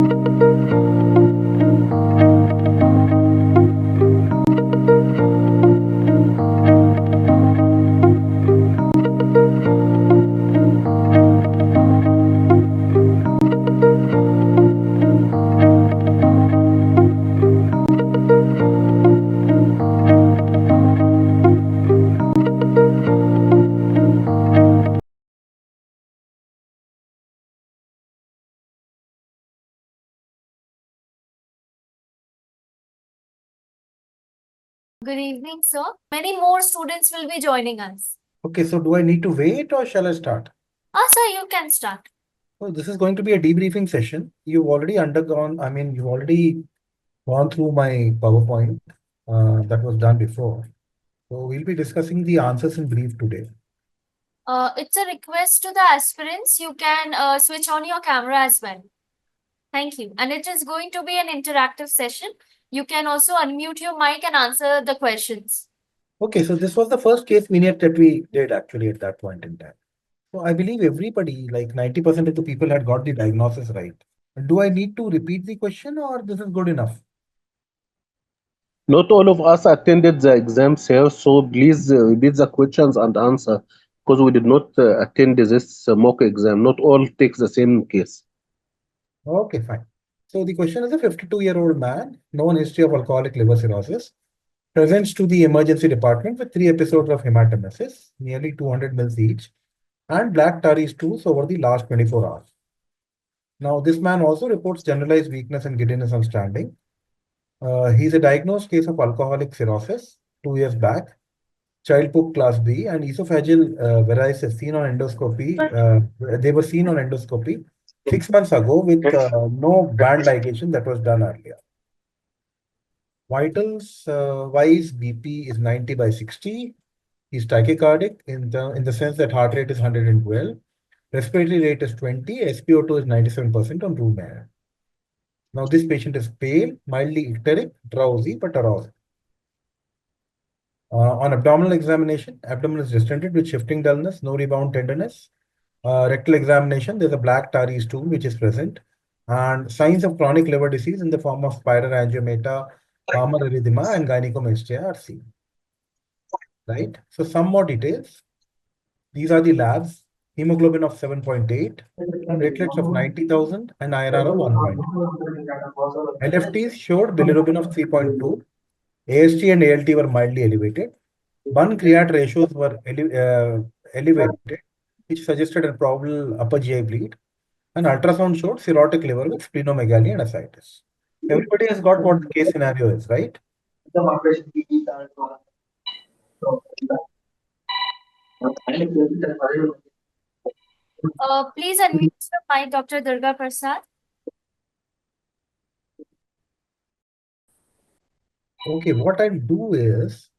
Good evening, sir. Many more students will be joining us. Okay, so do I need to wait or shall I start? Sir, you can start. So this is going to be a debriefing session. You've already you've already gone through my PowerPoint that was done before. So we'll be discussing the answers in brief today. It's a request to the aspirants. You can switch on your camera as well. Thank you. And it is going to be an interactive session. You can also unmute your mic and answer the questions. Okay, so this was the first case vignette that we did actually at that point in time. So I believe everybody, like 90% of the people had got the diagnosis right. Do I need to repeat the question or this is good enough? Not all of us attended the exams here, so please repeat the questions and answer because we did not attend this mock exam. Not all take the same case. Okay, fine. So the question is a 52-year-old man, known history of alcoholic liver cirrhosis, presents to the emergency department with 3 episodes of hematemesis, nearly 200 mils each, and black tarry stools over the last 24 hours. Now, this man also reports generalized weakness and giddiness on standing. He's a diagnosed case of alcoholic cirrhosis 2 years back, child poop class B, and esophageal varices seen on endoscopy. They were seen on endoscopy 6 months ago with no band ligation that was done earlier. Vitals wise, BP is 90/60. He's tachycardic in the sense that heart rate is 112. Respiratory rate is 20. SpO2 is 97% on room air. Now, this patient is pale, mildly icteric, drowsy, but aroused. On abdominal examination, abdomen is distended with shifting dullness, no rebound tenderness. Rectal examination, there's a black tarry stool which is present. And signs of chronic liver disease in the form of spiral angiomata, palmar erythema, and gynecomastia are seen. Right? So, some more details. These are the labs: hemoglobin of 7.8, platelets of 90,000, and IRR of 1. LFTs showed bilirubin of 3.2. AST and ALT were mildly elevated. Bun creat ratios were elevated, which suggested a probable upper GI bleed. And ultrasound showed cirrhotic liver with splenomegaly and ascites. Everybody has got what the case scenario is, right? Please unmute your mic, Dr. Durga Prasad. Okay, what I'll do is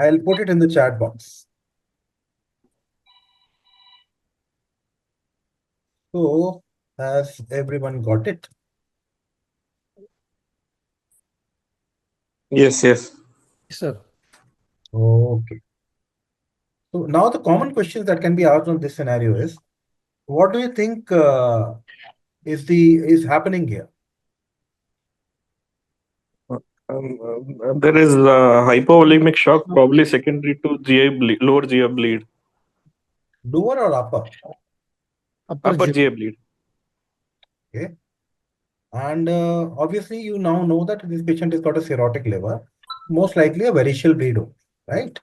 I'll put it in the chat box. So, has everyone got it? Yes, yes. Sir. Okay. So now the common questions that can be asked on this scenario is, what do you think is happening here? There is hypovolemic shock, probably secondary to lower GI bleed. Lower or upper? Upper GI bleed. Okay. And obviously, you now know that this patient has got a cirrhotic liver, most likely a variceal bleed, right?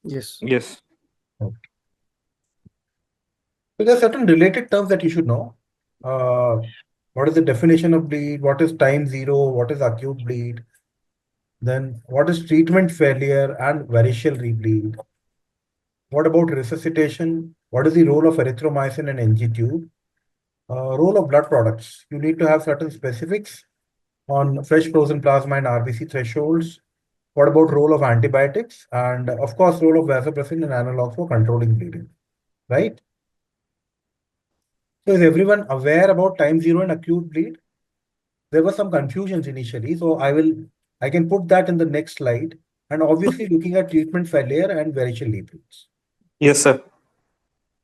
Yes. Yes. Okay. So there are certain related terms that you should know. What is the definition of bleed? What is time zero? What is acute bleed? Then what is treatment failure and variceal rebleed? What about resuscitation? What is the role of erythromycin and NG tube? Role of blood products. You need to have certain specifics on fresh frozen plasma and RBC thresholds. What about role of antibiotics? And of course, role of vasopressin and analogs for controlling bleeding, right? So is everyone aware about time zero and acute bleed? There were some confusions initially, so I can put that in the next slide. And obviously looking at treatment failure and variceal bleeds. Yes, sir.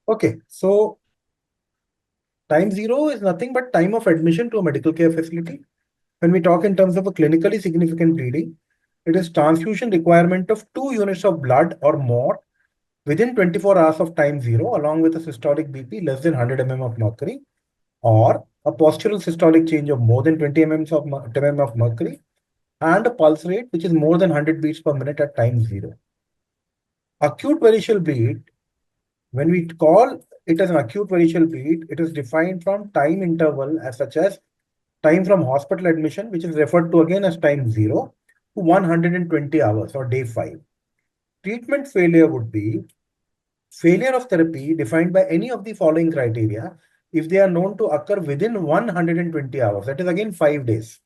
Okay, so time zero is nothing but time of admission to a medical care facility. When we talk in terms of a clinically significant bleeding, it is transfusion requirement of 2 units of blood or more within 24 hours of time zero, along with a systolic BP less than 100 mm of mercury, or a postural systolic change of more than 20 mm of mercury, and a pulse rate which is more than 100 beats per minute at time zero. Acute variceal bleed, when we call it as an acute variceal bleed, it is defined from time interval as such as time from hospital admission, which is referred to again as time zero, to 120 hours or day 5. Treatment failure would be failure of therapy defined by any of the following criteria if they are known to occur within 120 hours. That is again 5 days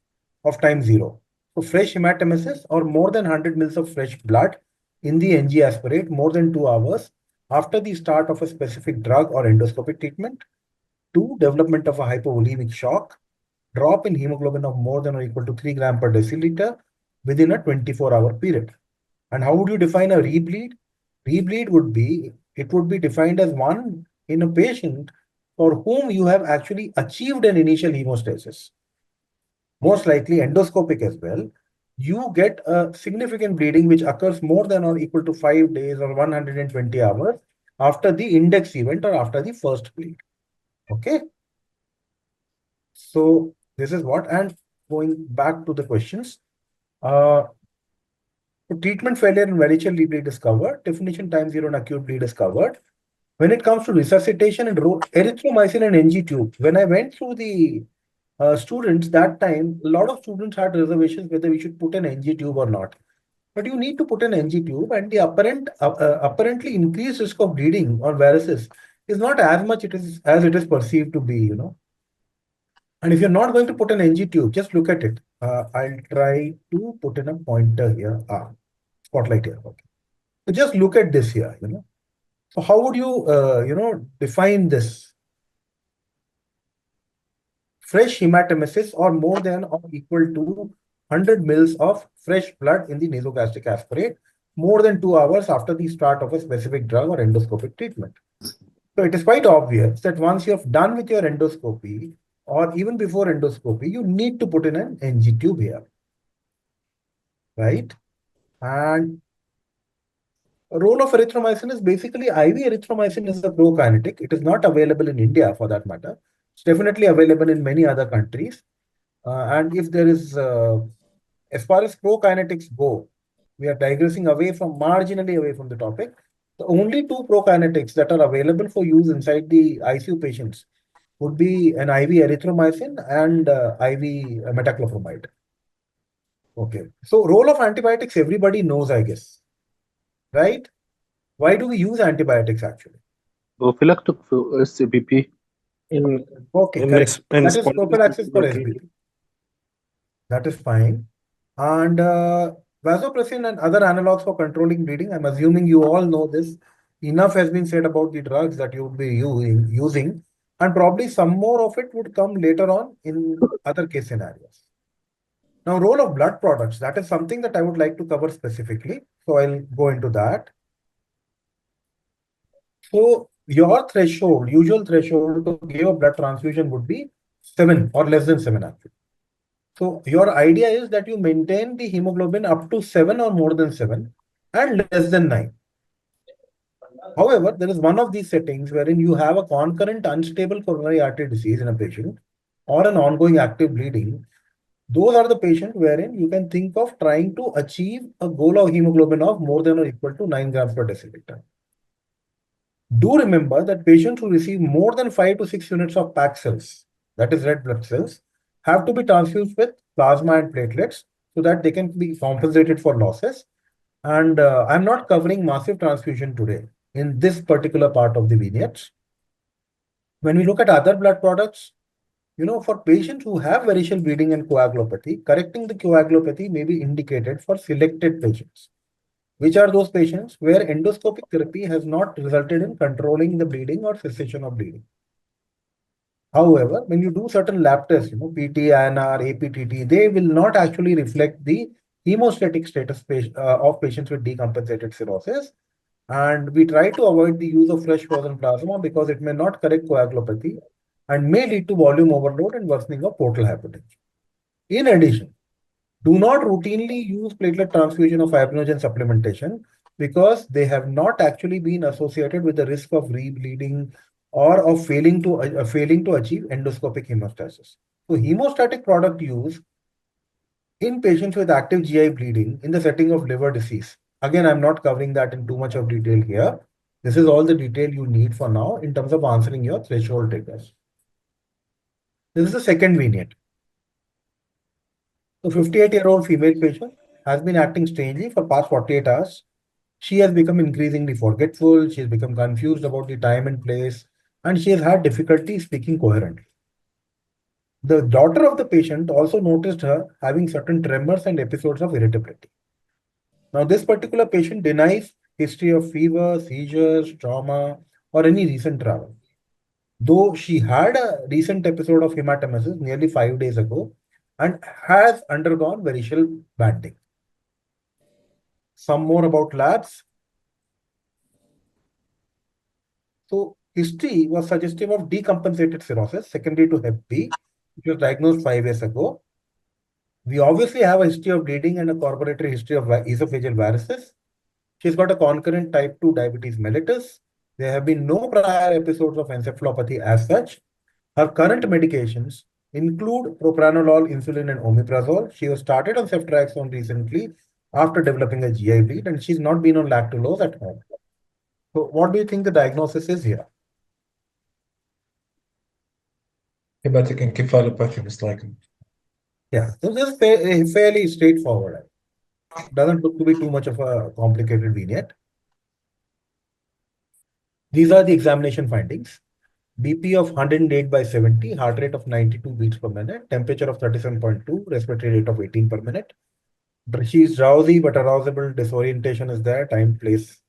of time zero. So fresh hematemesis or more than 100 mils of fresh blood in the NG aspirate more than 2 hours after the start of a specific drug or endoscopic treatment. 2. Development of a hypovolemic shock. Drop in hemoglobin of more than or equal to 3 gram per deciliter within a 24-hour period. And how would you define a rebleed? Rebleed would be, it would be defined as one in a patient for whom you have actually achieved an initial hemostasis. Most likely endoscopic as well. You get a significant bleeding which occurs more than or equal to 5 days or 120 hours after the index event or after the first bleed. Okay. So this is what, and going back to the questions. Treatment failure in variceal bleed is covered. Definition time zero and acute bleed is covered. When it comes to resuscitation and erythromycin and NG tube, when I went through the students that time, a lot of students had reservations whether we should put an NG tube or not. But you need to put an NG tube, and the apparently increased risk of bleeding or varices is not as much as it is perceived to be, you know. And if you're not going to put an NG tube, just look at it. I'll try to put in a pointer here. Spotlight here. Okay. So just look at this here, you know. So how would you, define this? Fresh hematemesis or more than or equal to 100 mils of fresh blood in the nasogastric aspirate more than 2 hours after the start of a specific drug or endoscopic treatment. So it is quite obvious that once you have done with your endoscopy or even before endoscopy, you need to put in an NG tube here, right? And role of erythromycin is basically IV erythromycin is a prokinetic. It is not available in India for that matter. It's definitely available in many other countries. And if there is, as far as prokinetics go, we are digressing marginally away from the topic. The only 2 prokinetics that are available for use inside the ICU patients would be an IV erythromycin and IV metoclopramide. Okay. So role of antibiotics, everybody knows, I guess. Right? Why do we use antibiotics actually? Prophylactic for SCBP. Okay, correct. That is prophylaxis for SBP. That is fine. And vasopressin and other analogs for controlling bleeding, I'm assuming you all know this. Enough has been said about the drugs that you would be using, and probably some more of it would come later on in other case scenarios. Now, role of blood products, that is something that I would like to cover specifically. So I'll go into that. So your threshold, usual threshold to give a blood transfusion would be 7 or less than 7 actually. So your idea is that you maintain the hemoglobin up to 7 or more than 7 and less than 9. However, there is one of these settings wherein you have a concurrent unstable coronary artery disease in a patient or an ongoing active bleeding. Those are the patients wherein you can think of trying to achieve a goal of hemoglobin of more than or equal to 9 grams per deciliter. Do remember that patients who receive more than 5 to 6 units of PAC cells, that is red blood cells, have to be transfused with plasma and platelets so that they can be compensated for losses. And I'm not covering massive transfusion today in this particular part of the vignettes. When we look at other blood products, you know, for patients who have variceal bleeding and coagulopathy, correcting the coagulopathy may be indicated for selected patients. Which are those patients where endoscopic therapy has not resulted in controlling the bleeding or cessation of bleeding. However, when you do certain lab tests, you know, PT, INR, APTT, they will not actually reflect the hemostatic status of patients with decompensated cirrhosis. And we try to avoid the use of fresh frozen plasma because it may not correct coagulopathy and may lead to volume overload and worsening of portal hypertension. In addition, do not routinely use platelet transfusion of fibrinogen supplementation because they have not actually been associated with the risk of rebleeding or of failing to achieve endoscopic hemostasis. So hemostatic product use in patients with active GI bleeding in the setting of liver disease. Again, I'm not covering that in too much of detail here. This is all the detail you need for now in terms of answering your threshold triggers. This is the second vignette. So 58-year-old female patient has been acting strangely for past 48 hours. She has become increasingly forgetful. She has become confused about the time and place, and she has had difficulty speaking coherently. The daughter of the patient also noticed her having certain tremors and episodes of irritability. Now, this particular patient denies history of fever, seizures, trauma, or any recent travel. Though she had a recent episode of hematemesis nearly 5 days ago and has undergone varicose banding. Some more about labs. So, history was suggestive of decompensated cirrhosis secondary to Hep B, which was diagnosed 5 years ago. We obviously have a history of bleeding and a corroboratory history of esophageal varices. She's got a concurrent type 2 diabetes mellitus. There have been no prior episodes of encephalopathy as such. Her current medications include propranolol, insulin, and omeprazole. She was started on ceftriaxone recently after developing a GI bleed, and she's not been on lactulose at home. So, what do you think the diagnosis is here? Hepatic encephalopathy, most likely. Yeah, so this is fairly straightforward. Doesn't look to be too much of a complicated vignette. These are the examination findings. BP of 108/70, heart rate of 92 beats per minute, temperature of 37.2, respiratory rate of 18 per minute. She is drowsy but arousable, disorientation is there, time, place.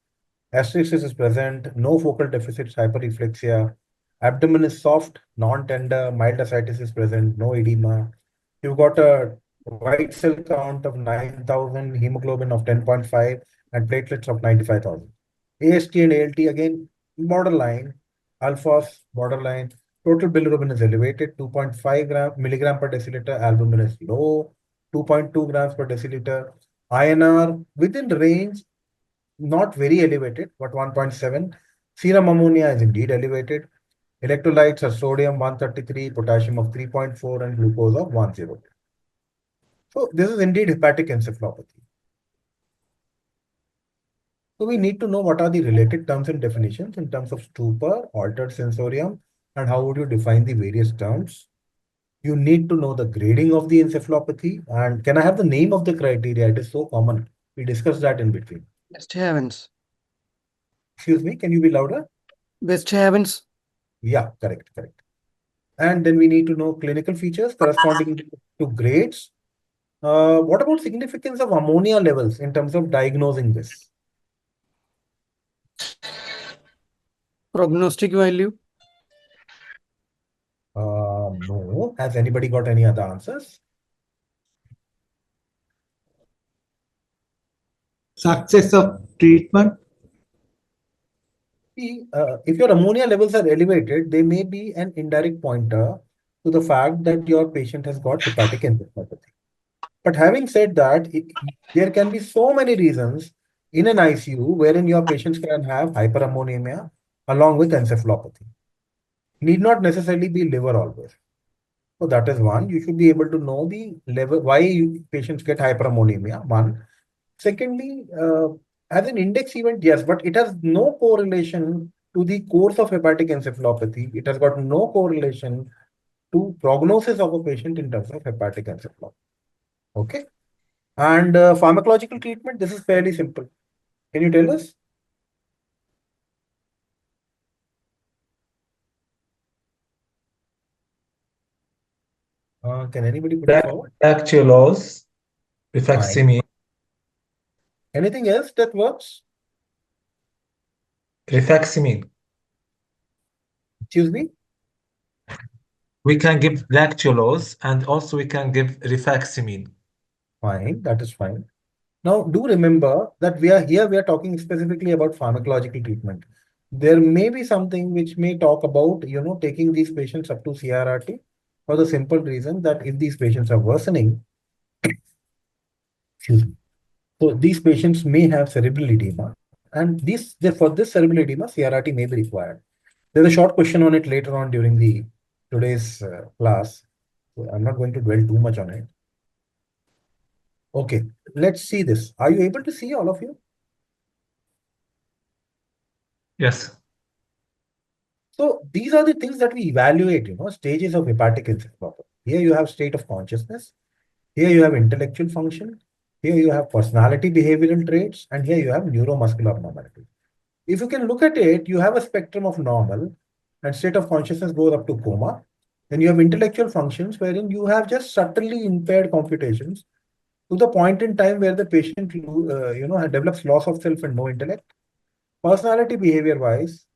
Asterisk is present, no focal deficits, hyperreflexia. Abdomen is soft, non-tender, mild ascites is present, no edema. You've got a white cell count of 9,000, hemoglobin of 10.5, and platelets of 95,000. AST and ALT again, borderline. Alphas, borderline. Total bilirubin is elevated, 2.5 milligram per deciliter. Albumin is low, 2.2 grams per deciliter. INR within range, not very elevated, but 1.7. Serum ammonia is indeed elevated. Electrolytes are sodium 133, potassium of 3.4, and glucose of 102. So this is indeed hepatic encephalopathy. So we need to know what are the related terms and definitions in terms of stupor, altered sensorium, and how would you define the various terms. You need to know the grading of the encephalopathy. And can I have the name of the criteria? It is so common. We discussed that in between. West Havens. Excuse me, can you be louder? West Havens. Yeah, correct. And then we need to know clinical features corresponding to grades. What about significance of ammonia levels in terms of diagnosing this? Prognostic value. No. Has anybody got any other answers? Success of treatment. See, if your ammonia levels are elevated, they may be an indirect pointer to the fact that your patient has got hepatic encephalopathy. But having said that, there can be so many reasons in an ICU wherein your patients can have hyperammonemia along with encephalopathy. Need not necessarily be liver always. So that is one. You should be able to know the level, why patients get hyperammonemia, one. Secondly, as an index event, yes, but it has no correlation to the course of hepatic encephalopathy. It has got no correlation to prognosis of a patient in terms of hepatic encephalopathy. Okay. And pharmacological treatment, this is fairly simple. Can you tell us? Can anybody put it forward? Lactulose, Fine. rifaximin. Anything else that works? Rifaximin. Excuse me? We can give lactulose and also we can give rifaximin. Fine, that is fine. Now, do remember that we are talking specifically about pharmacological treatment. There may be something which may talk about, taking these patients up to CRRT for the simple reason that if these patients are worsening, excuse me, so these patients may have cerebral edema, and for this cerebral edema, CRRT may be required. There's a short question on it later on during the today's class. So I'm not going to dwell too much on it. Okay, let's see this. Are you able to see, all of you? Yes. So these are the things that we evaluate, stages of hepatic encephalopathy. Here you have state of consciousness. Here you have intellectual function. Here you have personality behavioral traits. And here you have neuromuscular abnormality. If you can look at it, you have a spectrum of normal, and state of consciousness goes up to coma. Then you have intellectual functions wherein you have just subtly impaired computations to the point in time where the patient, develops loss of self and no intellect. Personality behavior wise,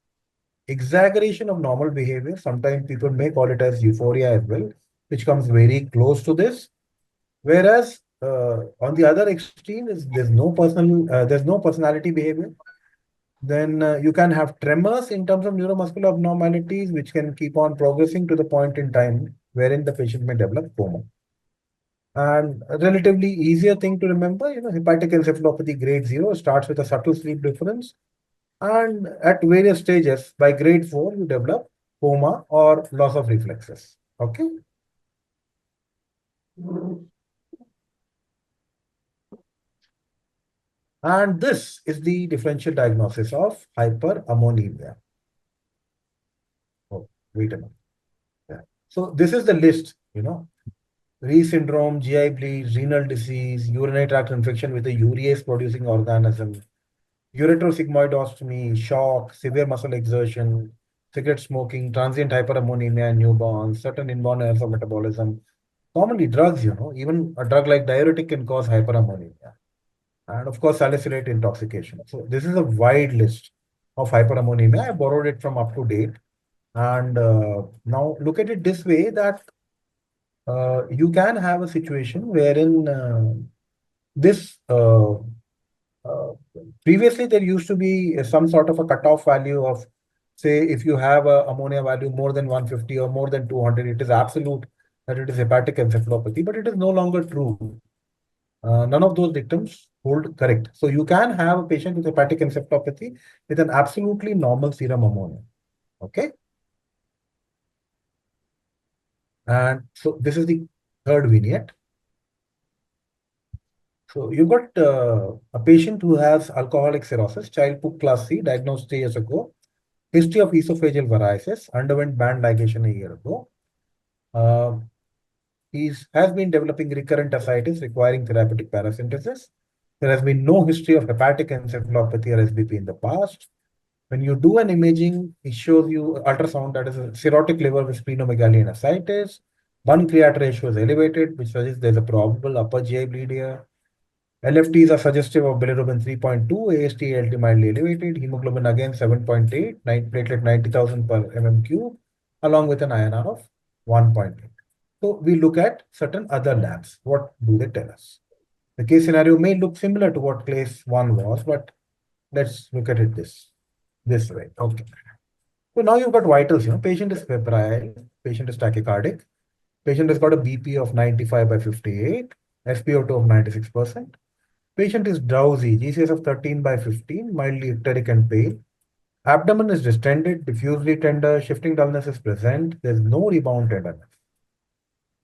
exaggeration of normal behavior. Sometimes people may call it as euphoria as well, which comes very close to this. Whereas on the other extreme is there's no personality behavior. Then you can have tremors in terms of neuromuscular abnormalities, which can keep on progressing to the point in time wherein the patient may develop coma. And a relatively easier thing to remember, hepatic encephalopathy grade 0 starts with a subtle sleep difference. And at various stages, by grade 4, you develop coma or loss of reflexes. Okay. And this is the differential diagnosis of hyperammonemia. Oh, wait a minute. Yeah. So this is the list, Ree syndrome, GI bleed, renal disease, urinary tract infection with a urease producing organism, ureterosigmoidostomy, shock, severe muscle exertion, cigarette smoking, transient hyperammonemia in newborns, certain inborn errors of metabolism. Commonly drugs, even a drug like diuretic can cause hyperammonemia. And of course, salicylate intoxication. So this is a wide list of hyperammonemia. I borrowed it from up to date. And now look at it this way that you can have a situation wherein this previously there used to be some sort of a cutoff value of, say, if you have a ammonia value more than 150 or more than 200, it is absolute that it is hepatic encephalopathy, but it is no longer true. None of those dictums hold correct. So you can have a patient with hepatic encephalopathy with an absolutely normal serum ammonia. Okay. And so this is the third vignette. So you've got a patient who has alcoholic cirrhosis, child poop class C, diagnosed 3 years ago, history of esophageal varices, underwent band ligation a year ago. He has been developing recurrent ascites requiring therapeutic paracentesis. There has been no history of hepatic encephalopathy or SBP in the past. When you do an imaging, it shows you ultrasound that is a cirrhotic liver with splenomegaly and ascites. One creatinine ratio is elevated, which suggests there's a probable upper GI bleed here. LFTs are suggestive of bilirubin 3.2, AST, ALT mildly elevated, hemoglobin again 7.8, platelet 90,000 per mm cube, along with an INR of 1.8. So we look at certain other labs. What do they tell us? The case scenario may look similar to what case 1 was, but let's look at it this way. Okay. So now you've got vitals, patient is febrile, patient is tachycardic, patient has got a BP of 95 by 58, SpO2 of 96%. Patient is drowsy, GCS of 13 by 15, mildly icteric and pale. Abdomen is distended, diffusely tender, shifting dullness is present. There's no rebound tenderness.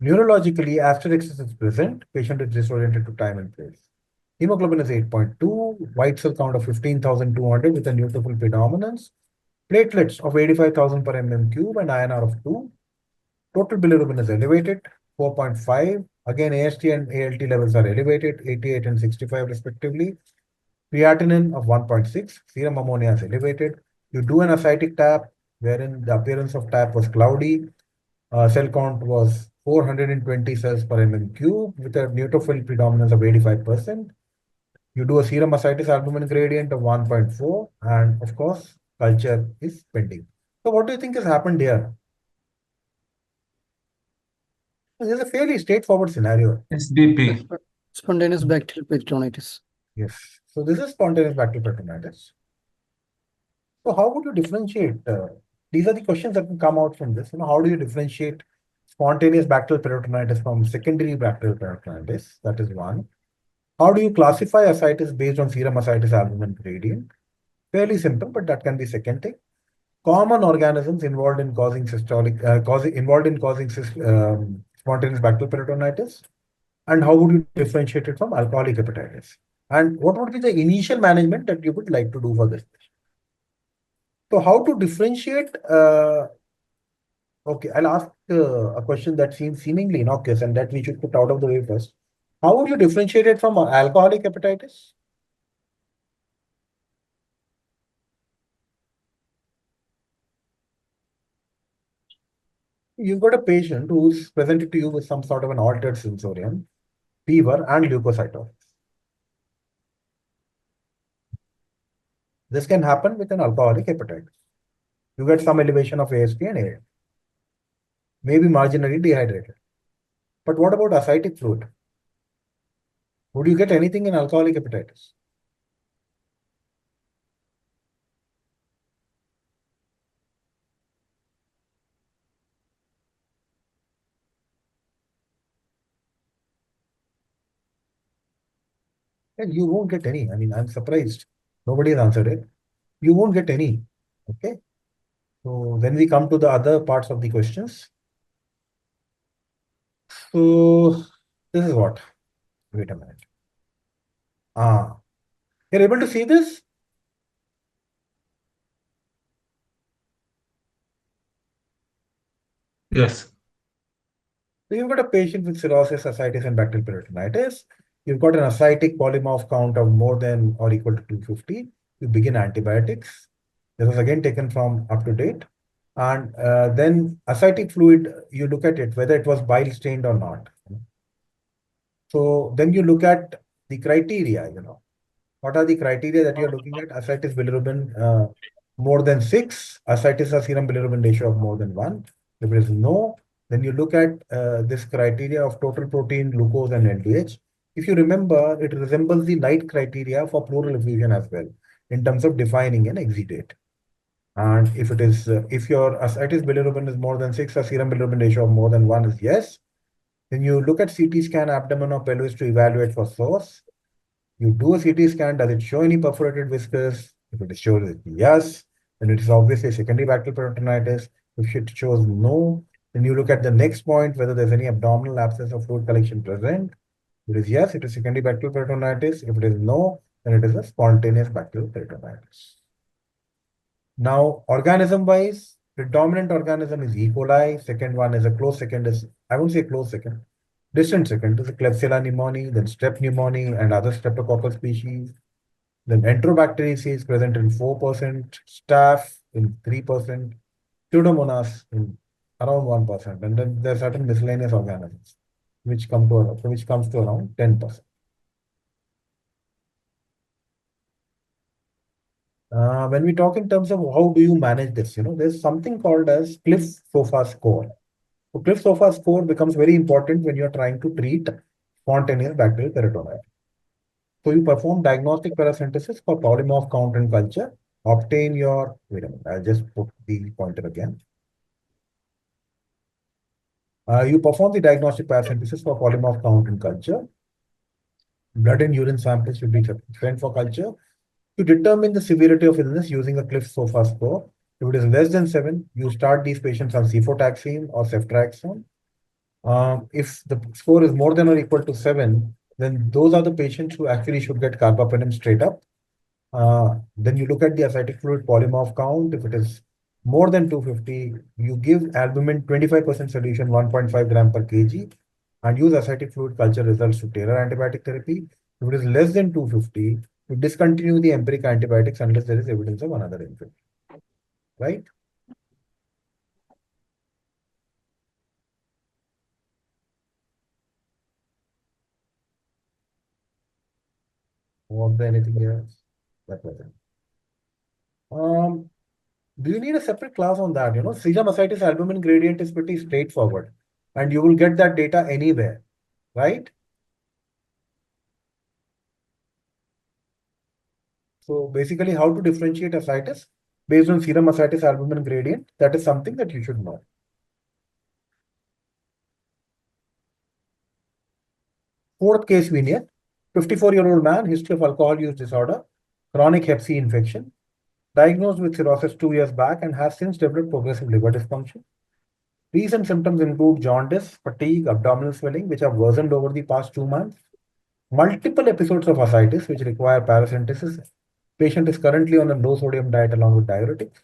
Neurologically, asterix is present. Patient is disoriented to time and place. Hemoglobin is 8.2, white cell count of 15,200 with a neutrophil predominance. Platelets of 85,000 per mm cube and INR of 2. Total bilirubin is elevated, 4.5. Again, AST and ALT levels are elevated, 88 and 65 respectively. Creatinine of 1.6. Serum ammonia is elevated. You do an ascitic tap, wherein the appearance of tap was cloudy. Cell count was 420 cells per mm cube with a neutrophil predominance of 85%. You do a serum ascites albumin gradient of 1.4, and of course, culture is pending. So what do you think has happened here? This is a fairly straightforward scenario. SBP. Spontaneous bacterial peritonitis. Yes. So this is spontaneous bacterial peritonitis. So how would you differentiate? These are the questions that can come out from this. How do you differentiate spontaneous bacterial peritonitis from secondary bacterial peritonitis? That is one. How do you classify ascites based on serum ascites albumin gradient? Fairly simple, but that can be second thing. Common organisms involved in causing spontaneous bacterial peritonitis, and how would you differentiate it from alcoholic hepatitis? And what would be the initial management that you would like to do for this? So how to differentiate? Okay, I'll ask a question that seems seemingly innocuous and that we should put out of the way first. How would you differentiate it from alcoholic hepatitis? You've got a patient who's presented to you with some sort of an altered sensorium, fever, and leukocytosis. This can happen with an alcoholic hepatitis. You get some elevation of AST and ALT, maybe marginally dehydrated. But what about ascitic fluid? Would you get anything in alcoholic hepatitis? And you won't get any. I mean, I'm surprised. Nobody has answered it. You won't get any. Okay. So when we come to the other parts of the questions, so this is what? Wait a minute. You're able to see this? Yes. So you've got a patient with cirrhosis, ascites, and bacterial peritonitis. You've got an ascitic polymorph count of more than or equal to 250. You begin antibiotics. This was again taken from up to date. And then ascitic fluid, you look at it, whether it was bile stained or not. So then you look at the criteria, What are the criteria that you're looking at? Ascites bilirubin more than 6, ascites or serum bilirubin ratio of more than 1. If it is no, then you look at this criteria of total protein, glucose, and LDH. If you remember, it resembles the Knight criteria for pleural effusion as well, in terms of defining an exudate. And if it is, if your ascites bilirubin is more than 6, or serum bilirubin ratio of more than 1 is yes, then you look at CT scan abdomen or pelvis to evaluate for source. You do a CT scan, does it show any perforated viscous? If it shows yes, then it is obviously secondary bacterial peritonitis. If it shows no, then you look at the next point, whether there's any abdominal abscess of fluid collection present. If it is yes, it is secondary bacterial peritonitis. If it is no, then it is a spontaneous bacterial peritonitis. Now, organism-wise, predominant organism is E. coli. Second one is a close second is, I won't say close second, distant second is a Klebsiella pneumoniae, then Strep pneumoniae and other streptococcal species. Then Enterobacteriaceae is present in 4%, Staph in 3%, Pseudomonas in around 1%, and then there are certain miscellaneous organisms which comes to around 10%. When we talk in terms of how do you manage this, there's something called as Cliff-Sofa score. So Cliff-Sofa score becomes very important when you're trying to treat spontaneous bacterial peritonitis. So you perform diagnostic parasynthesis for polymorph count and culture, obtain your, wait a minute, I'll just put the pointer again. You perform the diagnostic parasynthesis for polymorph count and culture. Blood and urine samples should be sent for culture. To determine the severity of illness using a Cliff-Sofa score, if it is less than 7, you start these patients on cefotaxime or ceftriaxone. If the score is more than or equal to 7, then those are the patients who actually should get carbapenem straight up. Then you look at the ascitic fluid polymorph count. If it is more than 250, you give albumin 25% solution, 1.5 gram per kg, and use ascitic fluid culture results to tailor antibiotic therapy. If it is less than 250, you discontinue the empiric antibiotics unless there is evidence of another infection. Right? Was there anything else? That was it. Do you need a separate class on that? Serum ascites albumin gradient is pretty straightforward, and you will get that data anywhere, right? So basically, how to differentiate ascites based on serum ascites albumin gradient, that is something that you should know. Fourth case vignette, 54-year-old man, history of alcohol use disorder, chronic hep C infection, diagnosed with cirrhosis 2 years back and has since developed progressive liver dysfunction. Recent symptoms include jaundice, fatigue, abdominal swelling, which have worsened over the past 2 months, multiple episodes of ascites, which require paracentesis. Patient is currently on a low sodium diet along with diuretics.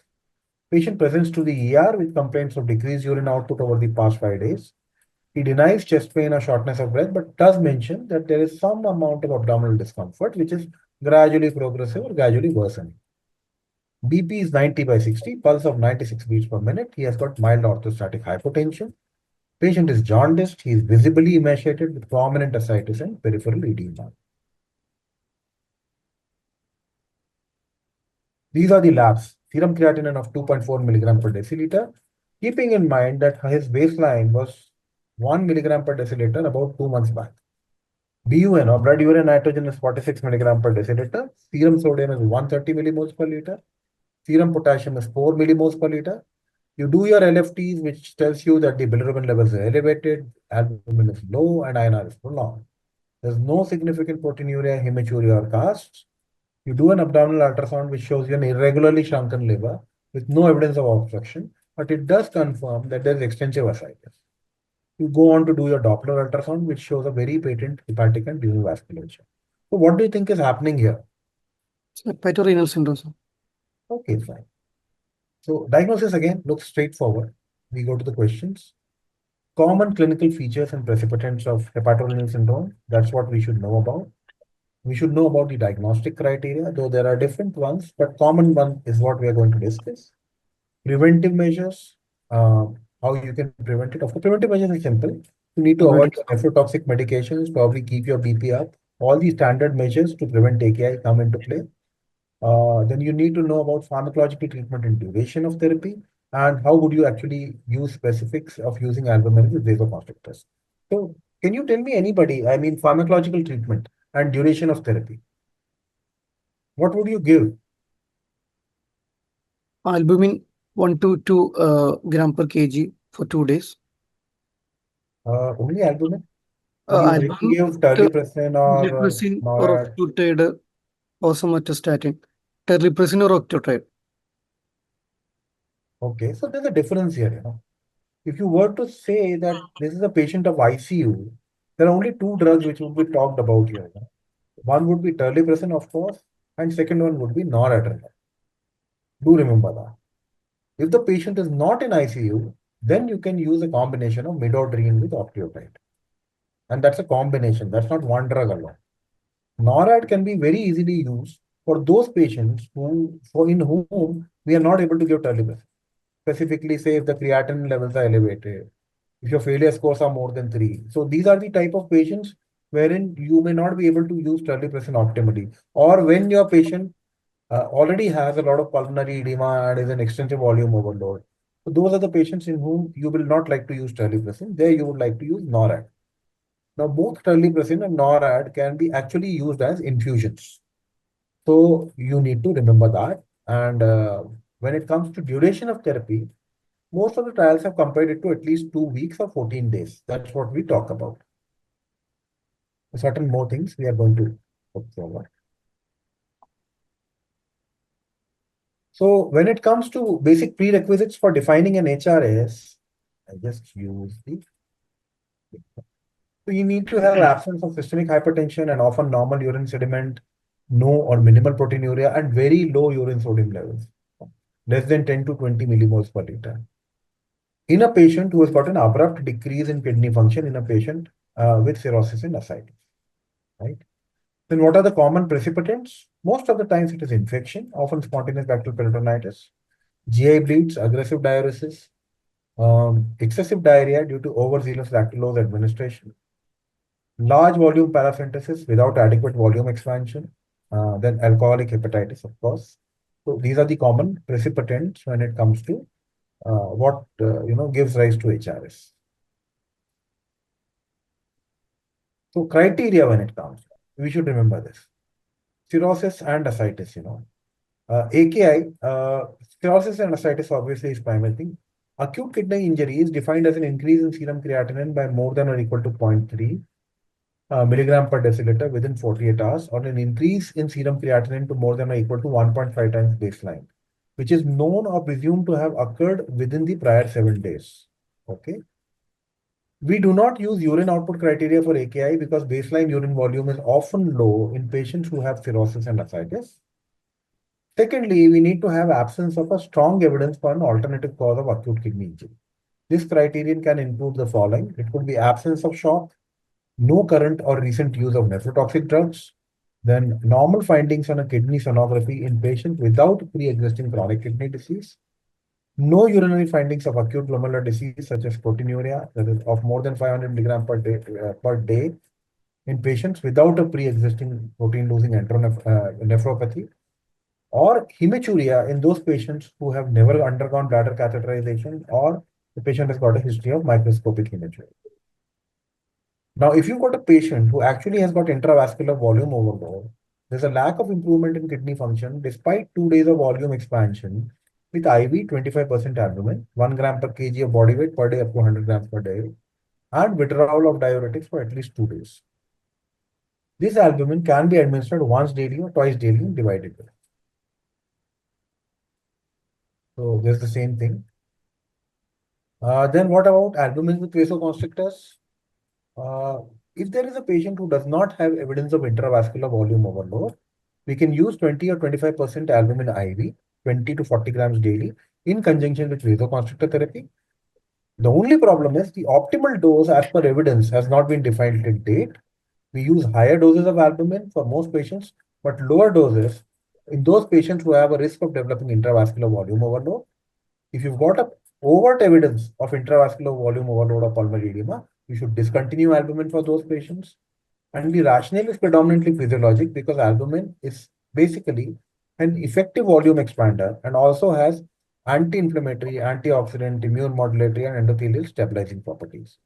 Patient presents to the ER with complaints of decreased urine output over the past 5 days. He denies chest pain or shortness of breath, but does mention that there is some amount of abdominal discomfort, which is gradually progressive or gradually worsening. BP is 90/60, pulse of 96 beats per minute. He has got mild orthostatic hypotension. Patient is jaundiced. He is visibly emaciated with prominent ascites and peripheral edema. These are the labs. Serum creatinine of 2.4 milligram per deciliter, keeping in mind that his baseline was 1 milligram per deciliter about 2 months back. BUN or blood urine nitrogen is 46 milligram per deciliter. Serum sodium is 130 millimoles per liter. Serum potassium is 4 millimoles per liter. You do your LFTs, which tells you that the bilirubin levels are elevated, albumin is low, and INR is prolonged. There's no significant proteinuria, hematuria, or casts. You do an abdominal ultrasound, which shows you an irregularly shrunken liver with no evidence of obstruction, but it does confirm that there is extensive ascites. You go on to do your Doppler ultrasound, which shows a very patent hepatic and renal vasculature. So what do you think is happening here? Hepatorenal syndrome, sir. Okay, fine. So diagnosis again looks straightforward. We go to the questions. Common clinical features and precipitants of hepatorenal syndrome. That's what we should know about. We should know about the diagnostic criteria, though there are different ones, but common one is what we are going to discuss. Preventive measures, how you can prevent it. Of course, preventive measures is simple. You need to avoid nephrotoxic medications, probably keep your BP up. All these standard measures to prevent AKI come into play. Then you need to know about pharmacological treatment and duration of therapy, and how would you actually use specifics of using albumin with vasoconstrictors. So, can you tell me anybody, I mean, pharmacological treatment and duration of therapy? What would you give? Albumin 1 to 2 gram per kg for 2 days. Only albumin? Would you like to Albumin, give terlipressin or Debriefing or NORAD? octreotide or somatostatin. Terlipressin or octreotide. Okay, so there's a difference here. If you were to say that this is a patient of ICU, there are only two drugs which would be talked about here. One would be terlipressin, of course, and second one would be noradrenaline. Do remember that. If the patient is not in ICU, then you can use a combination of midodrine with octreotide. And that's a combination. That's not one drug alone. NORAD can be very easily used for those patients in whom we are not able to give terlipressin. Specifically, say if the creatinine levels are elevated, if your failure scores are more than 3. So these are the type of patients wherein you may not be able to use terlipressin optimally, or when your patient already has a lot of pulmonary edema and is an extensive volume overload. So those are the patients in whom you will not like to use terlipressin. There you would like to use NORAD. Now both terlipressin and NORAD can be actually used as infusions. So you need to remember that. And when it comes to duration of therapy, most of the trials have compared it to at least 2 weeks or 14 days. That's what we talk about. Certain more things we are going to look forward. So when it comes to basic prerequisites for defining an HRS, I just use the. So you need to have absence of systemic hypertension and often normal urine sediment, no or minimal proteinuria, and very low urine sodium levels, less than 10 to 20 millimoles per liter. In a patient who has got an abrupt decrease in kidney function in a patient with cirrhosis and ascites, right? Then what are the common precipitants? Most of the times it is infection, often spontaneous bacterial peritonitis, GI bleeds, aggressive diuresis, excessive diarrhea due to overzealous lactulose administration, large volume paracentesis without adequate volume expansion, then alcoholic hepatitis, of course. So these are the common precipitants when it comes to what gives rise to HRS. So criteria when it comes, we should remember this. cirrhosis and ascites, AKI, cirrhosis and ascites obviously is primary thing. Acute kidney injury is defined as an increase in serum creatinine by more than or equal to 0.3 milligram per deciliter within 48 hours, or an increase in serum creatinine to more than or equal to 1.5 times baseline, which is known or presumed to have occurred within the prior 7 days. Okay. We do not use urine output criteria for AKI because baseline urine volume is often low in patients who have cirrhosis and ascites. Secondly, we need to have absence of a strong evidence for an alternative cause of acute kidney injury. This criterion can include the following. It could be absence of shock, no current or recent use of nephrotoxic drugs, then normal findings on a kidney sonography in patients without pre-existing chronic kidney disease, no urinary findings of acute glomerular disease such as proteinuria, that is of more than 500 milligram per day in patients without a pre-existing protein-losing nephropathy, or hematuria in those patients who have never undergone bladder catheterization or the patient has got a history of microscopic hematuria. Now, if you've got a patient who actually has got intravascular volume overload, there's a lack of improvement in kidney function despite 2 days of volume expansion with IV 25% albumin, 1 gram per kg of body weight per day up to 100 grams per day, and withdrawal of diuretics for at least 2 days. This albumin can be administered once daily or twice daily in divided way. So there's the same thing. Then what about albumin with vasoconstrictors? If there is a patient who does not have evidence of intravascular volume overload, we can use 20 or 25% albumin IV, 20 to 40 grams daily in conjunction with vasoconstrictor therapy. The only problem is the optimal dose as per evidence has not been defined till date. We use higher doses of albumin for most patients, but lower doses in those patients who have a risk of developing intravascular volume overload. If you've got a overt evidence of intravascular volume overload or pulmonary edema, you should discontinue albumin for those patients. And the rationale is predominantly physiologic because albumin is basically an effective volume expander and also has anti-inflammatory, antioxidant, immune modulatory, and endothelial stabilizing properties.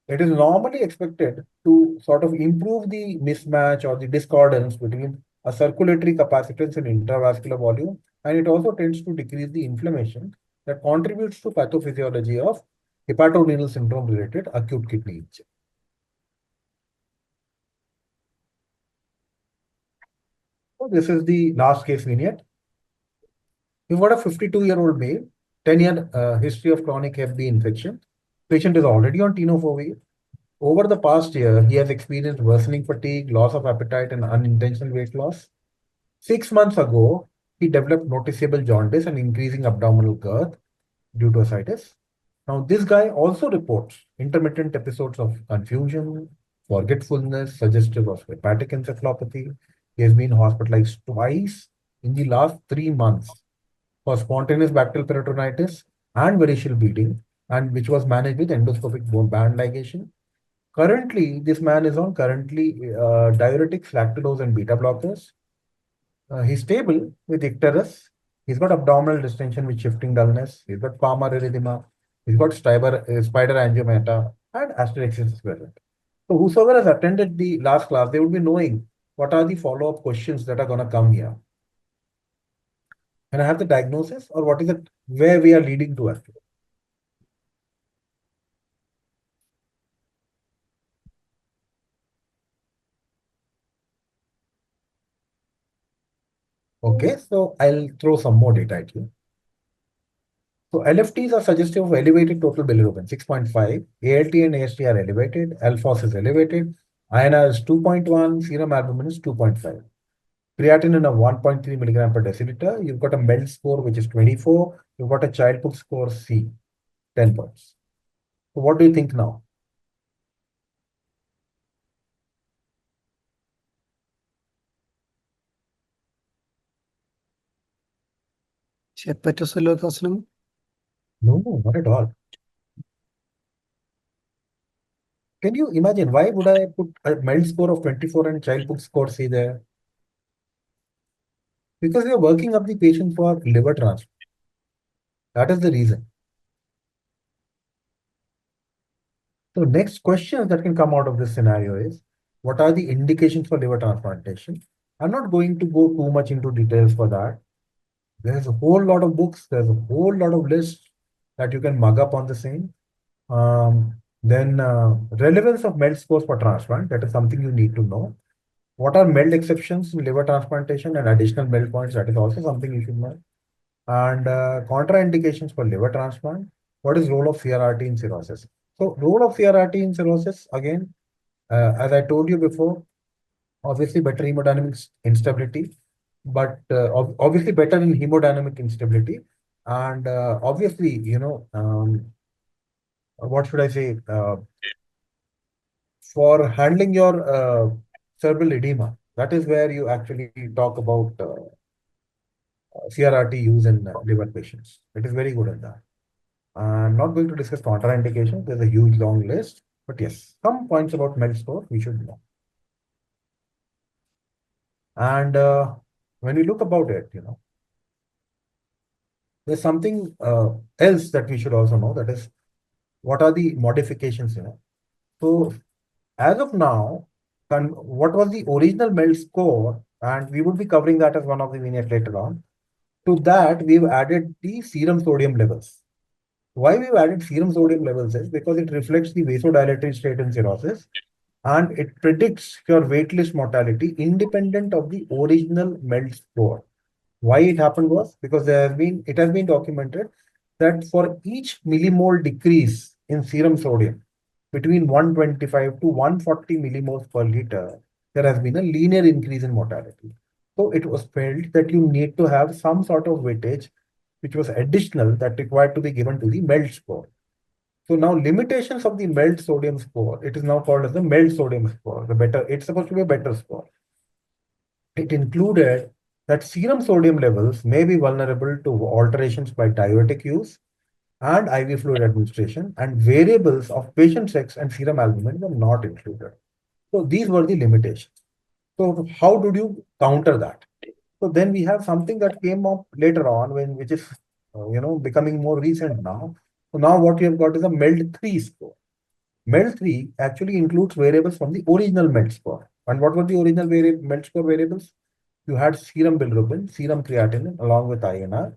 It is normally expected to sort of improve the mismatch or the discordance between a circulatory capacitance and intravascular volume, and it also tends to decrease the inflammation that contributes to pathophysiology of hepatorenal syndrome related acute kidney injury. So this is the last case vignette. We've got a 52-year-old male, 10-year history of chronic Hep B infection. Patient is already on tenofovir. Over the past year, he has experienced worsening fatigue, loss of appetite, and unintentional weight loss. 6 months ago, he developed noticeable jaundice and increasing abdominal girth due to ascites. Now, this guy also reports intermittent episodes of confusion, forgetfulness, suggestive of hepatic encephalopathy. He has been hospitalized twice in the last 3 months for spontaneous bacterial peritonitis and variceal bleeding, and which was managed with endoscopic bone band ligation. Currently, this man is on diuretics, lactulose, and beta blockers. He's stable with icterus. He's got abdominal distension with shifting dullness. He's got palmar erythema. He's got spider angiomata and asterixis is present. So whosoever has attended the last class, they would be knowing what are the follow-up questions that are going to come here. Can I have the diagnosis or what is it, where we are leading to actually? Okay, so I'll throw some more data at you. So LFTs are suggestive of elevated total bilirubin, 6.5. ALT and AST are elevated. alphos is elevated. INR is 2.1. Serum albumin is 2.5. Creatinine of 1.3 milligram per deciliter. You've got a MELD score, which is 24. You've got a Child-Pugh score C, 10 points. So what do you think now? Hepatocellular carcinoma? No, not at all. Can you imagine why would I put a MELD score of 24 and Child-Pugh score C there? Because we are working up the patient for liver transplant. That is the reason. So next question that can come out of this scenario is, what are the indications for liver transplantation? I'm not going to go too much into details for that. There's a whole lot of books, there's a whole lot of lists that you can mug up on the same. Then relevance of MELD scores for transplant, that is something you need to know. What are MELD exceptions in liver transplantation and additional MELD points, that is also something you should know. And contraindications for liver transplant. What is role of CRRT in cirrhosis? So role of CRRT in cirrhosis, again, as I told you before, obviously better hemodynamic instability, but obviously better in hemodynamic instability. And obviously, what should I say? For handling your cerebral edema, that is where you actually talk about CRRT use in liver patients. It is very good at that. I'm not going to discuss contraindications. There's a huge long list, but yes, some points about MELD score we should know. And when we look about it, there's something else that we should also know. That is, what are the modifications? So as of now, what was the original MELD score? And we would be covering that as one of the vignettes later on. To that, we've added the serum sodium levels. Why we've added serum sodium levels is because it reflects the vasodilatory state in cirrhosis and it predicts your waitlist mortality independent of the original MELD score. Why it happened was because it has been documented that for each millimole decrease in serum sodium between 125 to 140 millimoles per liter, there has been a linear increase in mortality. So it was felt that you need to have some sort of weightage which was additional that required to be given to the MELD score. So now limitations of the MELD sodium score, it is now called as the MELD sodium score. It's supposed to be a better score. It included that serum sodium levels may be vulnerable to alterations by diuretic use and IV fluid administration, and variables of patient sex and serum albumin were not included. So these were the limitations. So how did you counter that? So then we have something that came up later on, which is becoming more recent now. So now what we have got is a MELD-3 score. MELD-3 actually includes variables from the original MELD score. And what were the original MELD score variables? You had serum bilirubin, serum creatinine, along with INR,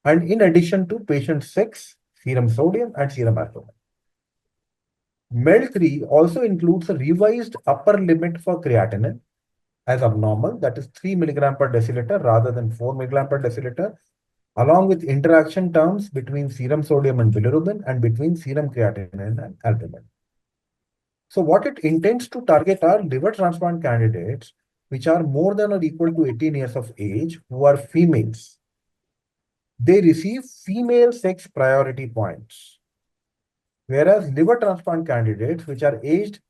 and in addition to patient sex, serum sodium, and serum albumin. MELD-3 also includes a revised upper limit for creatinine as abnormal, that is 3 milligram per deciliter rather than 4 milligram per deciliter, along with interaction terms between serum sodium and bilirubin and between serum creatinine and albumin. So what it intends to target are liver transplant candidates which are more than or equal to 18 years of age who are females. They receive female sex priority points. Whereas liver transplant candidates which are aged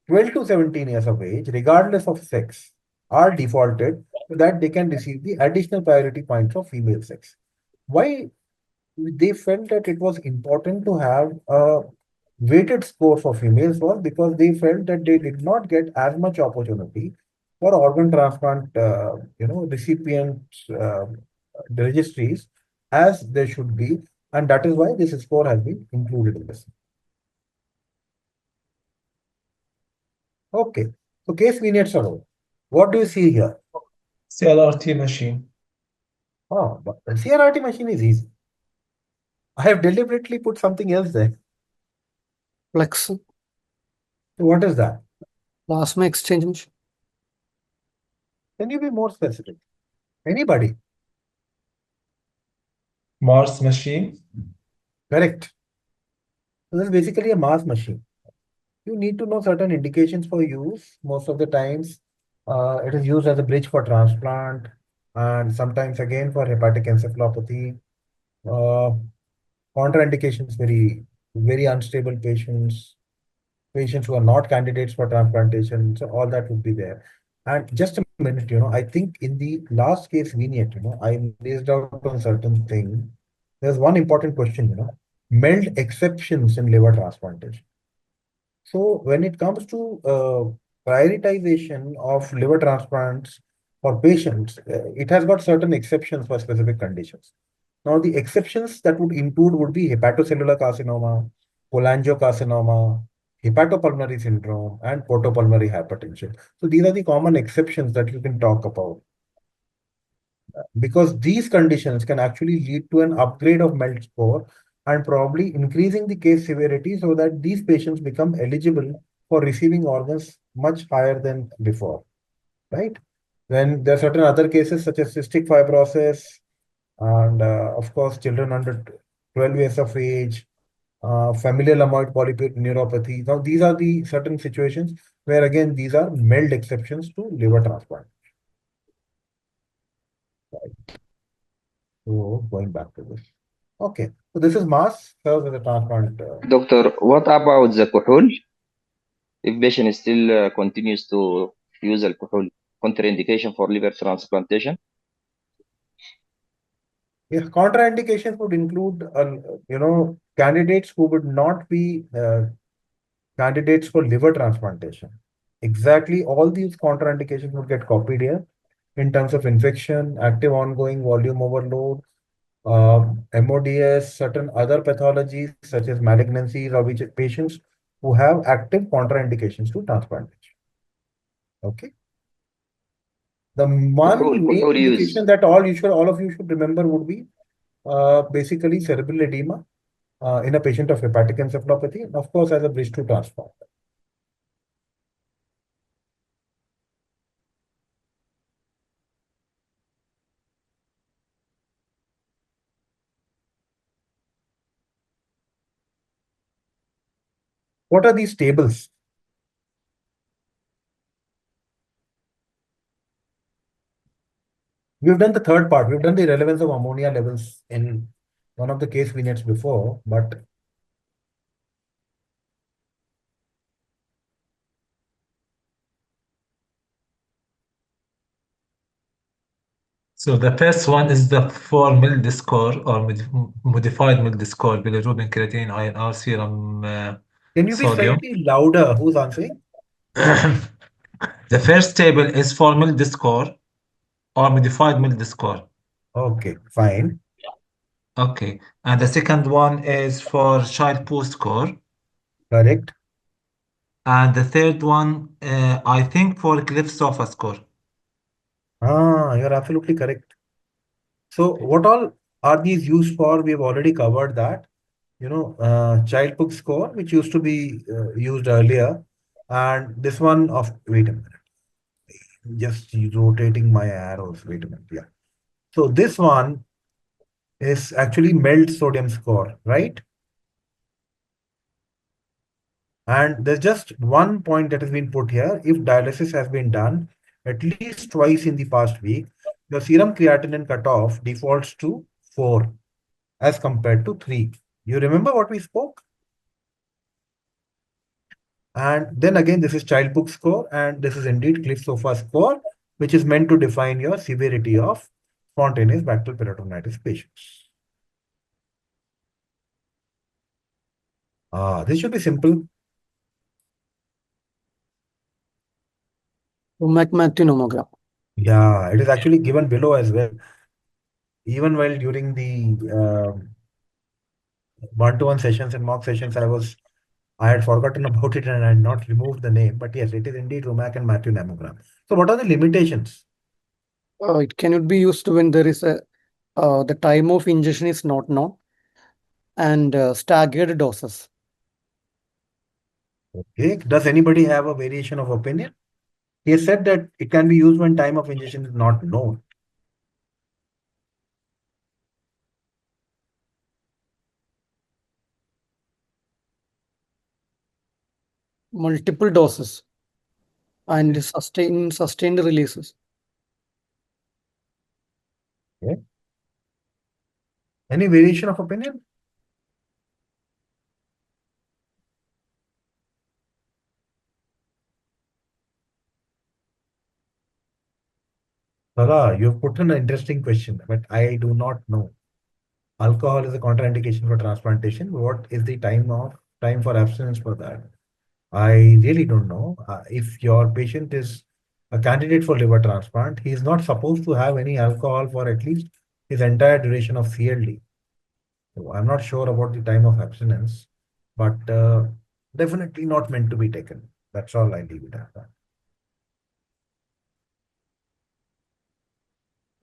12 to 17 years of age, regardless of sex, are defaulted so that they can receive the additional priority points of female sex. Why they felt that it was important to have a weighted score for females was because they felt that they did not get as much opportunity for organ transplant, recipient registries as there should be, and that is why this score has been included in this. Okay, so case vignettes are over. What do you see here? CLRT machine. Oh, but the CRRT machine is easy. I have deliberately put something else there. Flex, So what is that? plasma exchange machine. Can you be more specific? Anybody? Mars machine. Correct. So this is basically a mass machine. You need to know certain indications for use. Most of the times, it is used as a bridge for transplant and sometimes again for hepatic encephalopathy. Contraindications, very unstable patients who are not candidates for transplantation. So all that would be there. And just a minute, I think in the last case vignette, I raised out on certain thing. There's one important question, MELD exceptions in liver transplantation. So when it comes to prioritization of liver transplants for patients, it has got certain exceptions for specific conditions. Now, the exceptions that would include would be hepatocellular carcinoma, cholangiocarcinoma, hepatopulmonary syndrome, and portopulmonary hypertension. So these are the common exceptions that you can talk about. Because these conditions can actually lead to an upgrade of MELD score and probably increasing the case severity so that these patients become eligible for receiving organs much higher than before, right? Then there are certain other cases such as cystic fibrosis and of course children under 12 years of age, familial amyloid polyneuropathy. Now these are the certain situations where again these are MELD exceptions to liver transplant. So going back to this. Okay, so this is mass serves as a transplant. Doctor, what about the alcohol? If patient still continues to use alcohol, contraindication for liver transplantation? Yeah, contraindications would include, candidates who would not be candidates for liver transplantation. Exactly all these contraindications would get copied here in terms of infection, active ongoing volume overload, MODS, certain other pathologies such as malignancies or which patients who have active contraindications to transplantation. Okay. The one main Alcohol use. indication that all of you should remember would be basically cerebral edema in a patient of hepatic encephalopathy, and of course as a bridge to transplant. What are these tables? We've done the third part. We've done the relevance of ammonia levels in one of the case vignettes before, but So the first one is the 4 MELD score or modified MELD score, bilirubin, creatinine, INR, serum can you be sodium. slightly louder? Who's answering? The first table is for MELD score or modified MELD score. Okay, fine. Okay. And the second one is for child post score. Correct. And the third one, I think for cliff sofa score. You're absolutely correct. So what all are these used for? We've already covered that. Child book score, which used to be used earlier. And this one of, wait a minute, just rotating my arrows. Wait a minute. Yeah. So this one is actually MELD sodium score, right? And there's just one point that has been put here. If dialysis has been done at least twice in the past week, your serum creatinine cutoff defaults to 4 as compared to 3. You remember what we spoke? And then again, this is child book score, and this is indeed Cliff Sofa score, which is meant to define your severity of spontaneous bacterial peritonitis patients. This should be simple. Matthew nomogram. Yeah, it is actually given below as well. Even while during the one-to-one sessions and mock sessions, I had forgotten about it and I had not removed the name. But yes, it is indeed Rumac and Matthew nomogram. So what are the limitations? It cannot be used when there is the time of ingestion is not known and staggered doses. Okay. Does anybody have a variation of opinion? He has said that it can be used when time of ingestion is not known. Multiple doses and sustained releases. Okay. Any variation of opinion? Salah, you've put an interesting question, but I do not know. Alcohol is a contraindication for transplantation. What is the time for abstinence for that? I really don't know. If your patient is a candidate for liver transplant, he is not supposed to have any alcohol for at least his entire duration of CLD. So I'm not sure about the time of abstinence, but definitely not meant to be taken. That's all I leave it at that.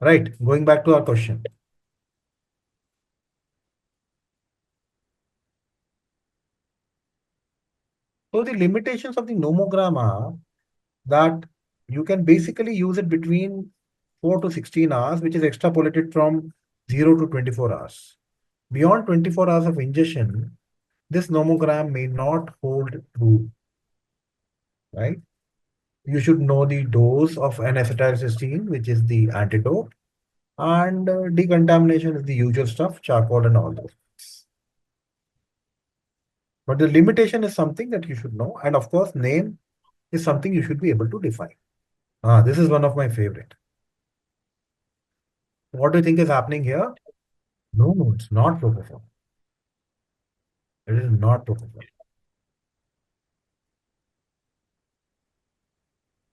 Right, going back to our question. So the limitations of the nomogram are that you can basically use it between 4 to 16 hours, which is extrapolated from 0 to 24 hours. Beyond 24 hours of ingestion, this nomogram may not hold true, right? You should know the dose of N-acetylcysteine, which is the antidote, and decontamination is the usual stuff, charcoal and all those. But the limitation is something that you should know, and of course, name is something you should be able to define. This is one of my favorite. What do you think is happening here? No, it's not propofol. It is not propofol.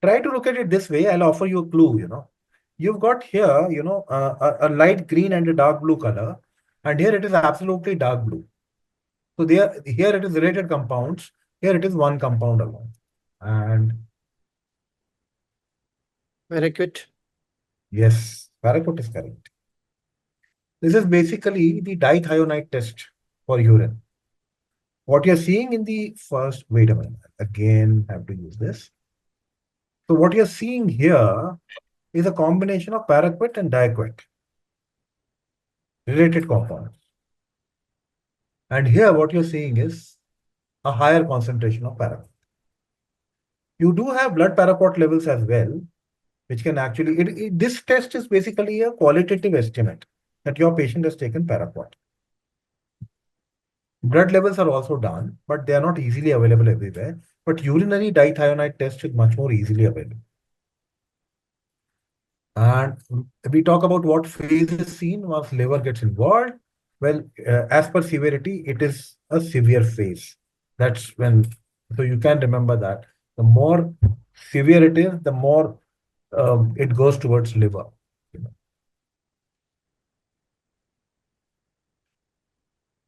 Try to look at it this way. I'll offer you a clue, You've got here, a light green and a dark blue color, and here it is absolutely dark blue. So here it is related compounds. Here it is one compound alone. And Paraquat. yes, paraquat is correct. This is basically the dithionite test for urine. What you're seeing in the first, wait a minute, again, have to use this. So what you're seeing here is a combination of paraquat and diaquat, related compounds. And here what you're seeing is a higher concentration of paraquat. You do have blood paraquat levels as well, which can actually, this test is basically a qualitative estimate that your patient has taken paraquat. Blood levels are also done, but they are not easily available everywhere. But urinary dithionite test is much more easily available. And we talk about what phase is seen once liver gets involved. Well, as per severity, it is a severe phase. That's when, so you can remember that. The more severe it is, the more it goes towards liver.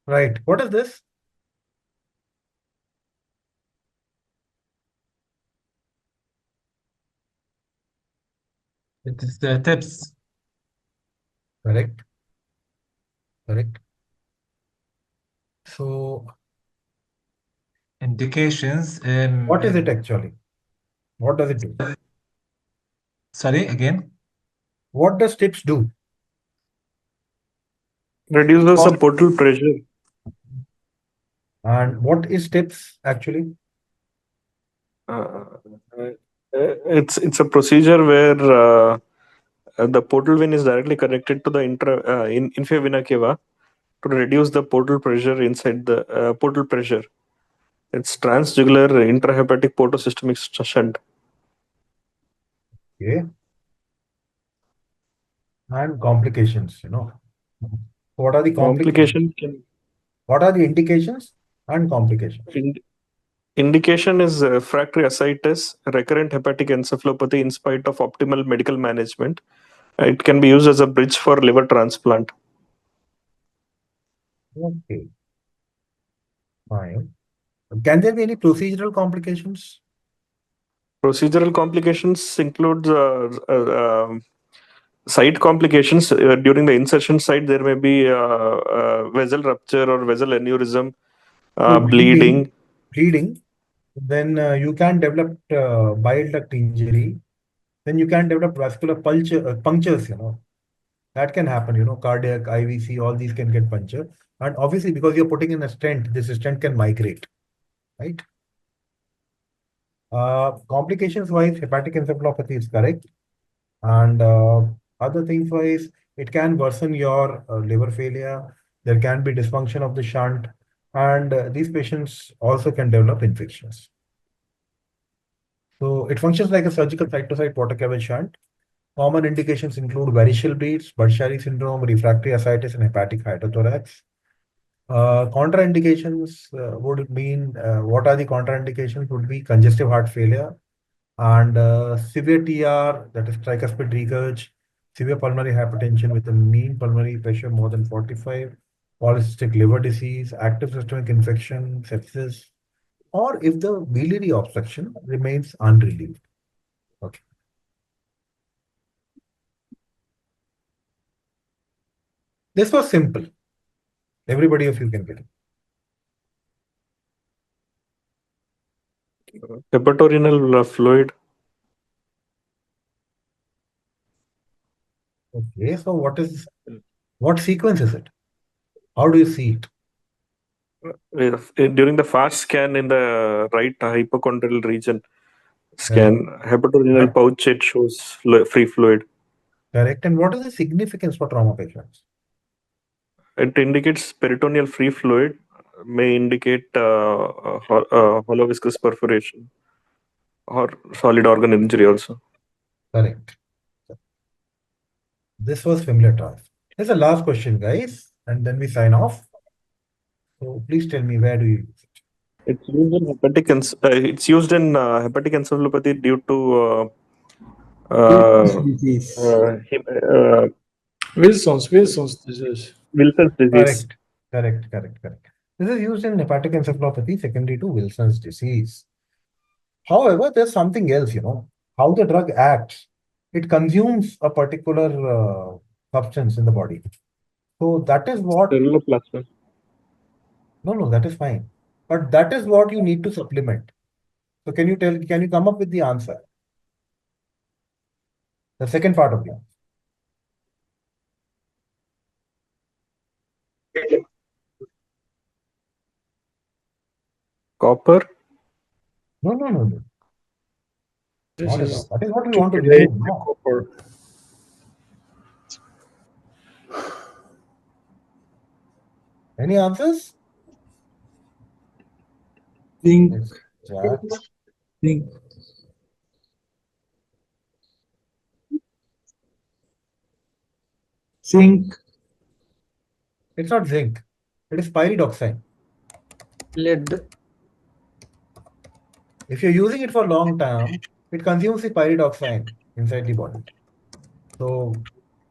Right. What is this? It is the tips. Correct. Correct. So Indications. what is it actually? What does it do? Sorry, again. What does TIPS do? Reduces the portal pressure. And what is TIPS actually? It's a procedure where the portal vein is directly connected to the inferior vena cava to reduce the portal pressure inside the portal pressure. It's transjugular intrahepatic portosystemic shunt. Okay. And complications, What are the complications? What are the indications and complications? Indication is refractory ascites, recurrent hepatic encephalopathy in spite of optimal medical management. It can be used as a bridge for liver transplant. Okay. Fine. Can there be any procedural complications? Procedural complications include site complications. During the insertion site, there may be vessel rupture or vessel aneurysm, bleeding. Bleeding. Then you can develop bile duct injury. Then you can develop vascular punctures, That can happen, cardiac, IVC, all these can get punctured. And obviously, because you're putting in a stent, this stent can migrate, right? Complications wise, hepatic encephalopathy is correct. And other things wise, it can worsen your liver failure. There can be dysfunction of the shunt. And these patients also can develop infections. So it functions like a surgical site-to-site portal cavity shunt. Common indications include variceal bleeds, Budd-Chiari syndrome, refractory ascites, and hepatic hydrothorax. Contraindications would mean, what are the contraindications? Would be congestive heart failure and severe TR, that is tricuspid regurg, severe pulmonary hypertension with a mean pulmonary pressure more than 45, polycystic liver disease, active systemic infection, sepsis. or if the biliary obstruction remains unrelieved. Okay. This was simple. Everybody of you can get it. Hepatorenal fluid. Okay, so what sequence is it? How do you see it? During the fast scan in the right hypochondrial region scan, hepatorenal pouch, it shows free fluid. Correct. And what is the significance for trauma patients? It indicates peritoneal free fluid, may indicate hollow viscous perforation or solid organ injury also. Correct. This was familiar to us. Here's the last question, guys, and then we sign off. So please tell me, where do you use it? It's used in hepatic hepatic encephalopathy due to disease. Wilson's disease. Wilson's disease. Correct. This is used in hepatic encephalopathy secondary to Wilson's disease. However, there's something else, how the drug acts. It consumes a particular substance in the body. So that is what. Ceruloplasmin. No, that is fine. But that is what you need to supplement. So can you come up with the answer? The second part of the answer. Copper. No. This Not at is all. That is what we want to remove now. copper. Any answers? Zinc. Jack. Zinc. Zinc. It's not zinc. It is pyridoxine. Lead. If you're using it for long term, it consumes the pyridoxine inside the body. So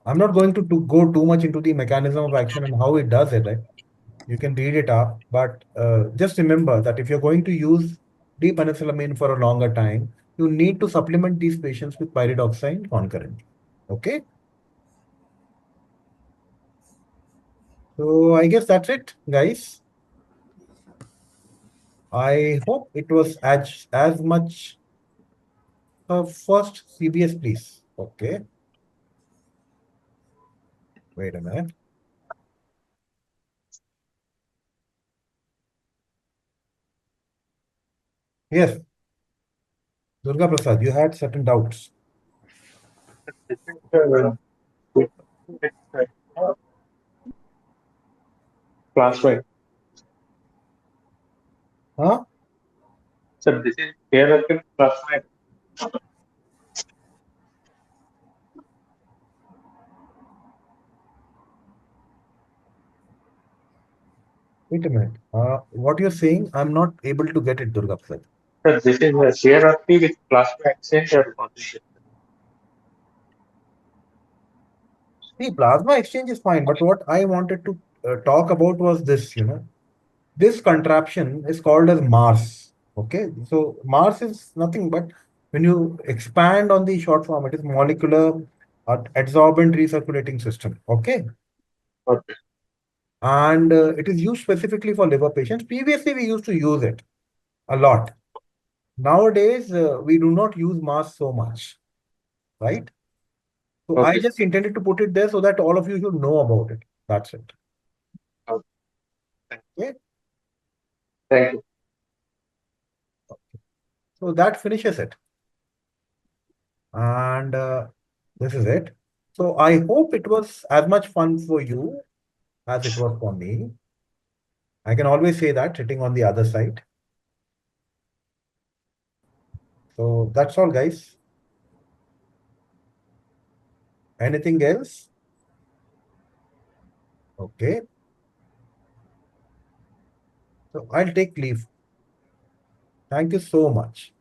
I'm not going to go too much into the mechanism of action and how it does it. Right? You can read it up, but just remember that if you're going to use depenicillamine for a longer time, you need to supplement these patients with pyridoxine concurrently. Okay. So I guess that's it, guys. I hope it was as much. First, CBS, please. Okay. Wait a minute. Yes. Durga Prasad, you had certain doubts. Plasmid. Huh? Sir, this is here plasmid. Wait a minute. What you're saying, I'm not able to get it, Durga Prasad. Sir, this is a CRRT with plasma exchange or concentration. See, plasma exchange is fine, but what I wanted to talk about was this, This contraption is called as Mars. Okay. So Mars is nothing but when you expand on the short form, it is molecular adsorbent recirculating system. Okay. Okay. And it is used specifically for liver patients. Previously, we used to use it a lot. Nowadays, we do not use Mars so much, right? So I Okay. just intended to put it there so that all of you should know about it. That's it. Okay. Thank you. So that finishes it. And this is it. So I hope it was as much fun for you as it was for me. I can always say that sitting on the other side. So that's all, guys. Anything else? Okay. So I'll take leave. Thank you so much.